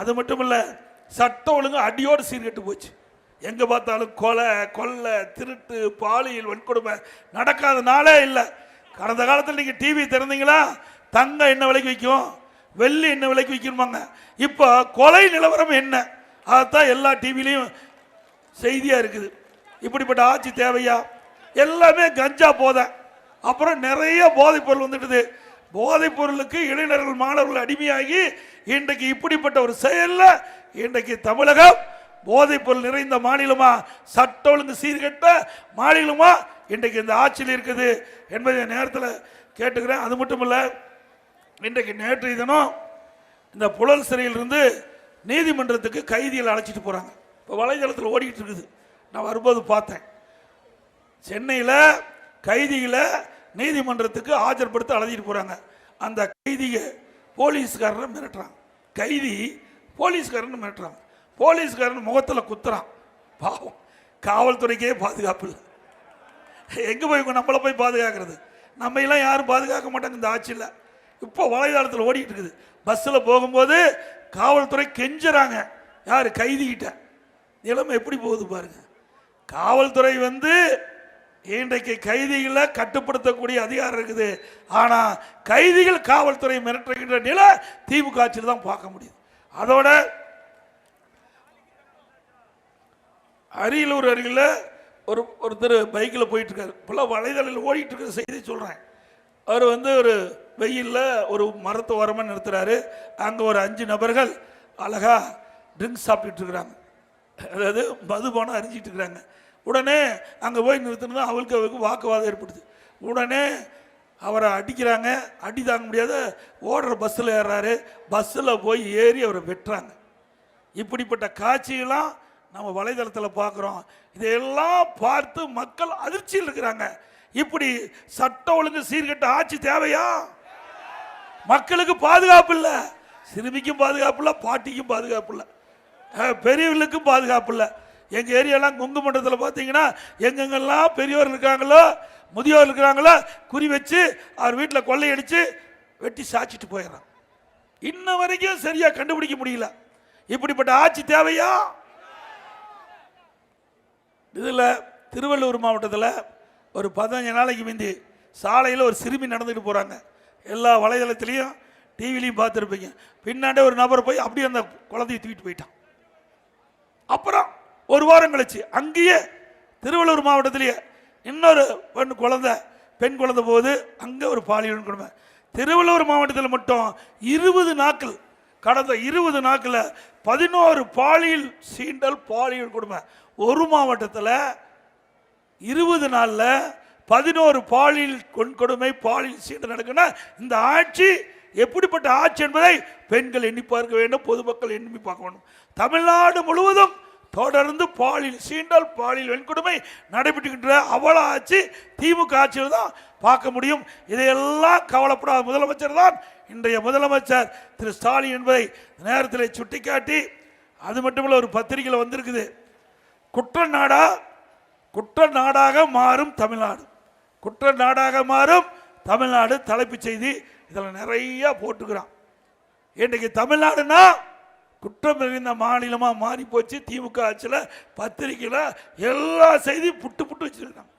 அது மட்டும் இல்லை, சட்டம் ஒழுங்கு அடியோடு சீர்கெட்டு போச்சு. எங்கே பார்த்தாலும் கொலை, கொள்ளை, திருட்டு, பாலியல் வன்கொடுமை நடக்காத நாளே இல்லை. கடந்த காலத்தில் நீங்கள் டிவி திறந்தீங்களா, தங்கம் என்ன விலைக்கு விற்கும், வெள்ளி என்ன விலைக்கு விற்கணுமாங்க. இப்போ கொலை நிலவரம் என்ன, அதுதான் எல்லா டிவிலையும் செய்தியாக இருக்குது. இப்படிப்பட்ட ஆட்சி தேவையா? எல்லாமே கஞ்சா போதை, அப்புறம் நிறைய போதைப் பொருள் வந்துடுது. போதைப் பொருளுக்கு இளைஞர்கள் மாணவர்கள் அடிமையாகி இன்றைக்கு இப்படிப்பட்ட ஒரு செயலில் இன்றைக்கு தமிழகம் போதைப் பொருள் நிறைந்த மாநிலமா, சட்ட ஒழுங்கு சீர்கெட்ட மாநிலமா இன்றைக்கு இந்த ஆட்சியில் இருக்குது என்பதை நேரத்தில் கேட்டுக்கிறேன். அது மட்டும் இல்லை, இன்றைக்கு நேற்றைய தினம் இந்த புழல் சிறையிலிருந்து நீதிமன்றத்துக்கு கைதிகளை அழைச்சிட்டு போகிறாங்க. இப்போ வலைதளத்தில் ஓடிக்கிட்டு இருக்குது. நான் வரும்போது பார்த்தேன், சென்னையில் கைதிகளை நீதிமன்றத்துக்கு ஆஜர்படுத்த அழைச்சிட்டு போகிறாங்க. அந்த கைதிக போலீஸ்காரனை மிரட்டுறாங்க. கைதி போலீஸ்காரன் மிரட்டுறாங்க. போலீஸ்காரன் முகத்தில் குத்துறான். பாவம், காவல்துறைக்கே பாதுகாப்பு இல்லை. எங்கே போய் நம்மளை போய் பாதுகாக்கிறது? நம்ம எல்லாம் யாரும் பாதுகாக்க மாட்டாங்க இந்த ஆட்சியில். இப்போ வலைதளத்தில் ஓடிட்டு இருக்குது. பஸ்ஸில் போகும்போது காவல்துறை கெஞ்சுறாங்க. யார்? கைதிக்கிட்ட. நிலைமை எப்படி போகுது பாருங்க. காவல்துறை இன்றைக்கு கைதிகளை கட்டுப்படுத்தக்கூடிய அதிகாரம் இருக்குது. ஆனால் கைதிகள் காவல்துறை மிரட்டுகின்ற நிலை திமுக ஆட்சியில் தான் பார்க்க முடியுது. அதோட அரியலூர் அருகில் ஒருத்தர் பைக்கில் போயிட்டு இருக்காரு. இப்போல்லாம் வலைதளத்தில் ஓடிட்டு இருக்கிற செய்தி சொல்கிறேன். அவர் ஒரு வெயிலில் ஒரு மரத்து ஓரமாக நிறுத்துறாரு. அங்கே ஒரு 5 நபர்கள் அழகா ட்ரிங்க்ஸ் சாப்பிட்டுட்டு இருக்கிறாங்க. அதாவது மதுபானம் அரிஞ்சிட்டு இருக்கிறாங்க. உடனே அங்கே போய் நிறுத்தினா அவருக்கு வாக்குவாதம் ஏற்படுது. உடனே அவரை அடிக்கிறாங்க. அடி தாங்க முடியாத ஓடுற பஸ்ஸில் ஏறுறாரு. பஸ்ஸில் போய் ஏறி அவரை வெட்டுறாங்க. இப்படிப்பட்ட காட்சியெல்லாம் நம்ம வலைதளத்தில் பார்க்குறோம். இதையெல்லாம் பார்த்து மக்கள் அதிர்ச்சியில் இருக்கிறாங்க. இப்படி சட்ட ஒழுங்கு சீர்கெட்ட ஆட்சி தேவையா? மக்களுக்கு பாதுகாப்பு இல்லை, சிறுமிக்கும் பாதுகாப்பு இல்லை, பாட்டிக்கும் பாதுகாப்பு இல்லை, பெரியவர்களுக்கும் பாதுகாப்பு இல்லை. எங்கள் ஏரியாலாம் கொங்கு மண்டலத்தில் பார்த்தீங்கன்னா எங்கெங்கெல்லாம் பெரியவர் இருக்காங்களோ முதியோர் இருக்கிறாங்களோ குறி வச்சு அவர் வீட்டில் கொள்ளையடிச்சு வெட்டி சாச்சிட்டு போயிடறான். இன்ன வரைக்கும் சரியா கண்டுபிடிக்க முடியல. இப்படிப்பட்ட ஆட்சி தேவையா? இதில் திருவள்ளூர் மாவட்டத்தில் ஒரு 15 நாளைக்கு முந்தி சாலையில் ஒரு சிறுமி நடந்துட்டு போகிறாங்க. எல்லா வலைதளத்திலையும் டிவிலையும் பார்த்துருப்பீங்க. பின்னாண்டே ஒரு நபர் போய் அப்படியே அந்த குழந்தையை தூக்கிட்டு போயிட்டான். அப்புறம் ஒரு வாரம் கழிச்சு அங்கேயே திருவள்ளூர் மாவட்டத்திலேயே இன்னொரு பெண் குழந்தை போது அங்கே ஒரு பாலியல் கொடுமை. திருவள்ளூர் மாவட்டத்தில் மட்டும் 20 நாட்கள், கடந்த 20 நாட்கள் 11 பாலியல் சீண்டல் பாலியல் கொடுமை. ஒரு மாவட்டத்தில் 20 நாளில் 11 பாலியல் கொடுமை பாலியல் சீண்டல் நடக்குன்னா இந்த ஆட்சி எப்படிப்பட்ட ஆட்சி என்பதை பெண்கள் எண்ணி பார்க்க வேண்டும், பொதுமக்கள் எண்ணி பார்க்க வேண்டும். தமிழ்நாடு முழுவதும் தொடர்ந்து பாலியல் சீண்டல் பாலியல் வன்கொடுமை நடைபெற்றுகின்ற அவல ஆட்சி திமுக ஆட்சியில் தான் பார்க்க முடியும். இதையெல்லாம் கவலைப்படாத முதலமைச்சர் தான் இன்றைய முதலமைச்சர் திரு ஸ்டாலின் என்பதை நேரத்தில் சுட்டிக்காட்டி, அது மட்டுமல்ல ஒரு பத்திரிகையில் வந்திருக்குது, குற்ற நாடாக மாறும் தமிழ்நாடு, குற்ற நாடாக மாறும் தமிழ்நாடு தலைப்புச் செய்தி. இதில் நிறைய போட்டுக்கிறான். இன்றைக்கு தமிழ்நாடுனா குற்றம் நிறைந்த மாநிலமாக மாறி போச்சு. திமுக ஆட்சியில் பத்திரிகையில் எல்லா செய்தியும் புட்டு வச்சிருக்காங்க.